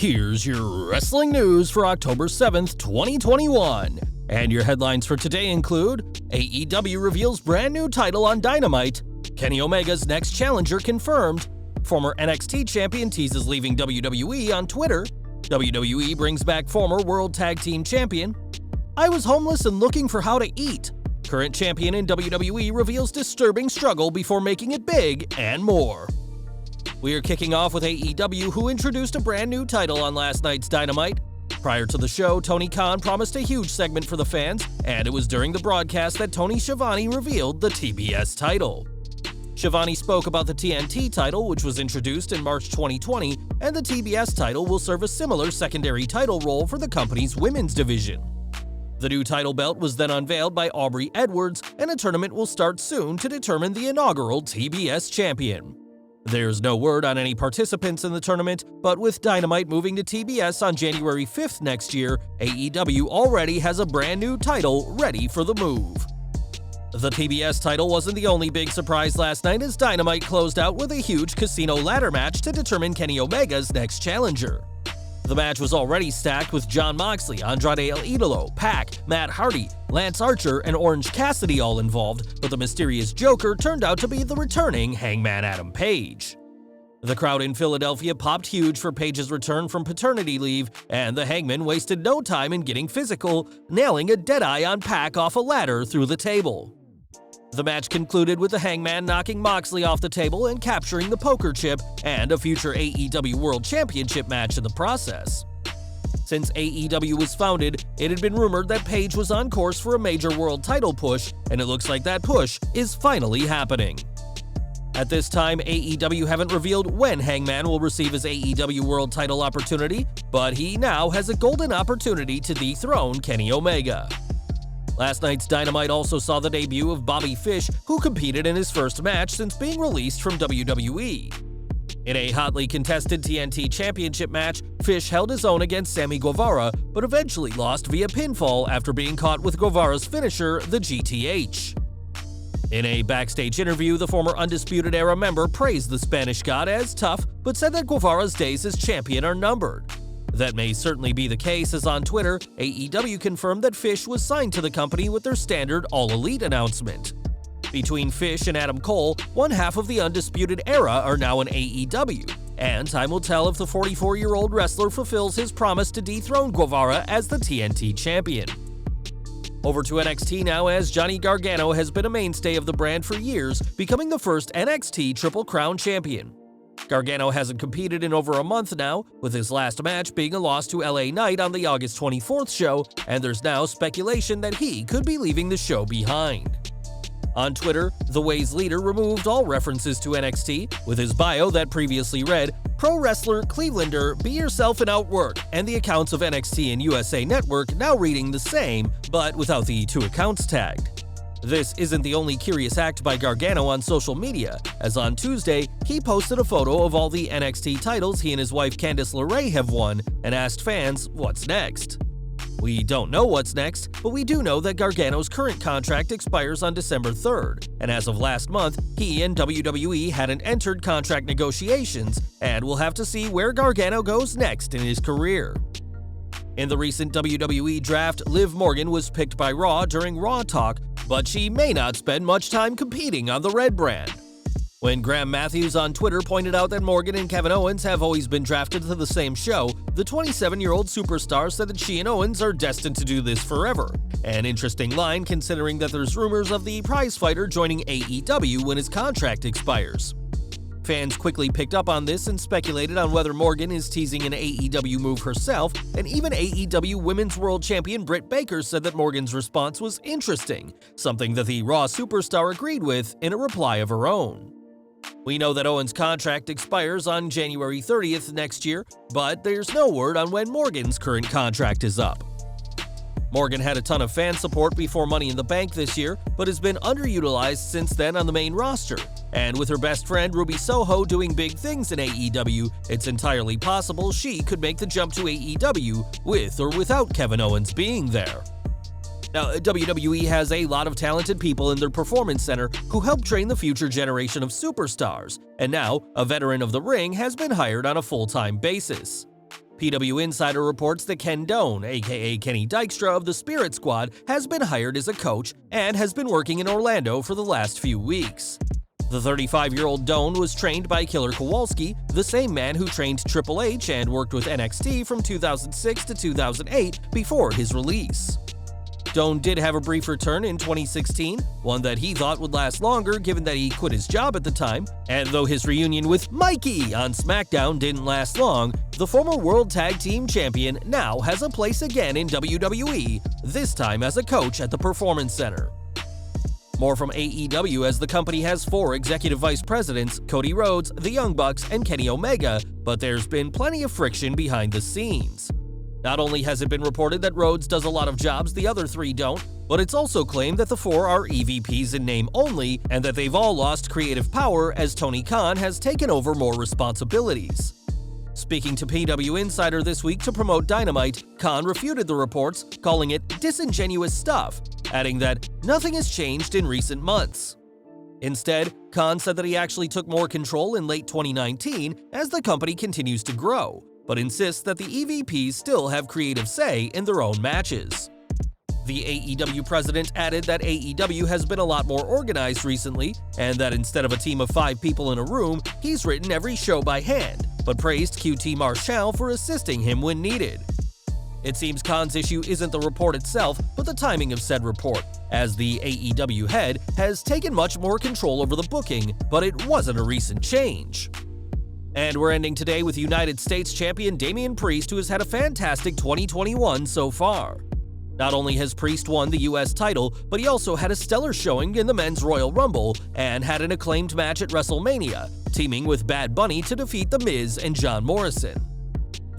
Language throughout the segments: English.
Here's your wrestling news for October 7th, 2021. And your headlines for today include AEW reveals brand new title on Dynamite, Kenny Omega's next challenger confirmed, former NXT champion teases leaving WWE on Twitter, WWE brings back former World Tag Team Champion, I was homeless and looking for how to eat, current champion in WWE reveals disturbing struggle before making it big, and more. We are kicking off with AEW, who introduced a brand new title on last night's Dynamite. Prior to the show, Tony Khan promised a huge segment for the fans, and it was during the broadcast that Tony Schiavone revealed the TBS title. Schiavone spoke about the TNT title, which was introduced in March 2020, and the TBS title will serve a similar secondary title role for the company's women's division. The new title belt was then unveiled by Aubrey Edwards, and a tournament will start soon to determine the inaugural TBS champion. There's no word on any participants in the tournament, but with Dynamite moving to TBS on January 5th next year, AEW already has a brand new title ready for the move. The TBS title wasn't the only big surprise last night, as Dynamite closed out with a huge casino ladder match to determine Kenny Omega's next challenger. The match was already stacked with Jon Moxley, Andrade El Idolo, Pac, Matt Hardy, Lance Archer, and Orange Cassidy all involved, but the mysterious Joker turned out to be the returning Hangman Adam Page. The crowd in Philadelphia popped huge for Page's return from paternity leave, and the Hangman wasted no time in getting physical, nailing a deadeye on Pac off a ladder through the table. The match concluded with the Hangman knocking Moxley off the table and capturing the poker chip, and a future AEW World Championship match in the process. Since AEW was founded, it had been rumored that Page was on course for a major world title push, and it looks like that push is finally happening. At this time, AEW haven't revealed when Hangman will receive his AEW World title opportunity, but he now has a golden opportunity to dethrone Kenny Omega. Last night's Dynamite also saw the debut of Bobby Fish, who competed in his first match since being released from WWE. In a hotly contested TNT Championship match, Fish held his own against Sammy Guevara, but eventually lost via pinfall after being caught with Guevara's finisher, the GTH. In a backstage interview, the former Undisputed Era member praised the Spanish God as tough, but said that Guevara's days as champion are numbered. That may certainly be the case, as on Twitter, AEW confirmed that Fish was signed to the company with their standard All Elite announcement. Between Fish and Adam Cole, one half of the Undisputed Era are now in AEW, and time will tell if the 44-year-old wrestler fulfills his promise to dethrone Guevara as the TNT champion. Over to NXT now, as Johnny Gargano has been a mainstay of the brand for years, becoming the first NXT Triple Crown champion. Gargano hasn't competed in over a month now, with his last match being a loss to LA Knight on the August 24th show, and there's now speculation that he could be leaving the show behind. On Twitter, The Way's leader removed all references to NXT, with his bio that previously read, "Pro wrestler, Clevelander, be yourself and outwork," and the accounts of NXT and USA Network now reading the same, but without the two accounts tagged. This isn't the only curious act by Gargano on social media, as on Tuesday, he posted a photo of all the NXT titles he and his wife Candice LeRae have won, and asked fans, what's next? We don't know what's next, but we do know that Gargano's current contract expires on December 3rd, and as of last month, he and WWE hadn't entered contract negotiations, and we'll have to see where Gargano goes next in his career. In the recent WWE draft, Liv Morgan was picked by Raw during Raw Talk, but she may not spend much time competing on the Red brand. When Graham Matthews on Twitter pointed out that Morgan and Kevin Owens have always been drafted to the same show, the 27-year-old superstar said that she and Owens are destined to do this forever. An interesting line, considering that there's rumors of the prizefighter joining AEW when his contract expires. Fans quickly picked up on this and speculated on whether Morgan is teasing an AEW move herself, and even AEW Women's World Champion Britt Baker said that Morgan's response was interesting, something that the Raw superstar agreed with in a reply of her own. We know that Owens' contract expires on January 30th next year, but there's no word on when Morgan's current contract is up. Morgan had a ton of fan support before Money in the Bank this year, but has been underutilized since then on the main roster. And with her best friend Ruby Soho doing big things in AEW, it's entirely possible she could make the jump to AEW with or without Kevin Owens being there. Now, WWE has a lot of talented people in their performance center who help train the future generation of superstars, and now a veteran of the ring has been hired on a full-time basis. PW Insider reports that Ken Doan, aka Kenny Dykstra of the Spirit Squad, has been hired as a coach and has been working in Orlando for the last few weeks. The 35-year-old Doan was trained by Killer Kowalski, the same man who trained Triple H and worked with NXT from 2006 to 2008 before his release. Doan did have a brief return in 2016, one that he thought would last longer given that he quit his job at the time, and though his reunion with Mikey on SmackDown didn't last long, the former World Tag Team Champion now has a place again in WWE, this time as a coach at the Performance Center. More from AEW, as the company has 4 executive vice presidents, Cody Rhodes, the Young Bucks, and Kenny Omega, but there's been plenty of friction behind the scenes. Not only has it been reported that Rhodes does a lot of jobs the other 3 don't, but it's also claimed that the 4 are EVPs in name only and that they've all lost creative power as Tony Khan has taken over more responsibilities. Speaking to PW Insider this week to promote Dynamite, Khan refuted the reports, calling it disingenuous stuff, adding that nothing has changed in recent months. Instead, Khan said that he actually took more control in late 2019 as the company continues to grow, but insists that the EVPs still have creative say in their own matches. The AEW president added that AEW has been a lot more organized recently, and that instead of a team of 5 people in a room, he's written every show by hand, but praised QT Marshall for assisting him when needed. It seems Khan's issue isn't the report itself, but the timing of said report, as the AEW head has taken much more control over the booking, but it wasn't a recent change. And we're ending today with United States Champion Damian Priest, who has had a fantastic 2021 so far. Not only has Priest won the US title, but he also had a stellar showing in the Men's Royal Rumble and had an acclaimed match at WrestleMania, teaming with Bad Bunny to defeat The Miz and John Morrison.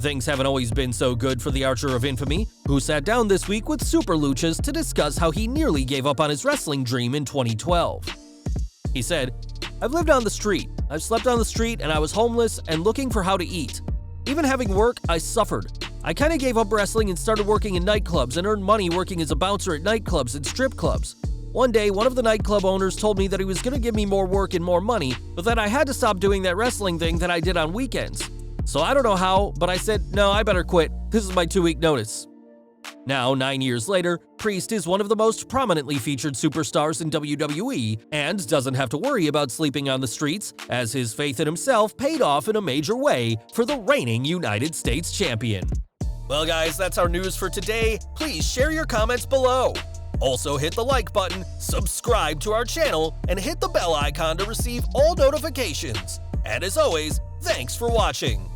Things haven't always been so good for the Archer of Infamy, who sat down this week with Super Luchas to discuss how he nearly gave up on his wrestling dream in 2012. He said, "I've lived on the street. I've slept on the street and I was homeless and looking for how to eat. Even having work, I suffered. I kinda gave up wrestling and started working in nightclubs and earned money working as a bouncer at nightclubs and strip clubs. One day, one of the nightclub owners told me that he was gonna give me more work and more money, but that I had to stop doing that wrestling thing that I did on weekends. So I don't know how, but I said, no, I better quit. This is my 2-week notice." Now, 9 years later, Priest is one of the most prominently featured superstars in WWE and doesn't have to worry about sleeping on the streets, as his faith in himself paid off in a major way for the reigning United States Champion. Well guys, that's our news for today. Please share your comments below. Also hit the like button, subscribe to our channel, and hit the bell icon to receive all notifications. And as always, thanks for watching.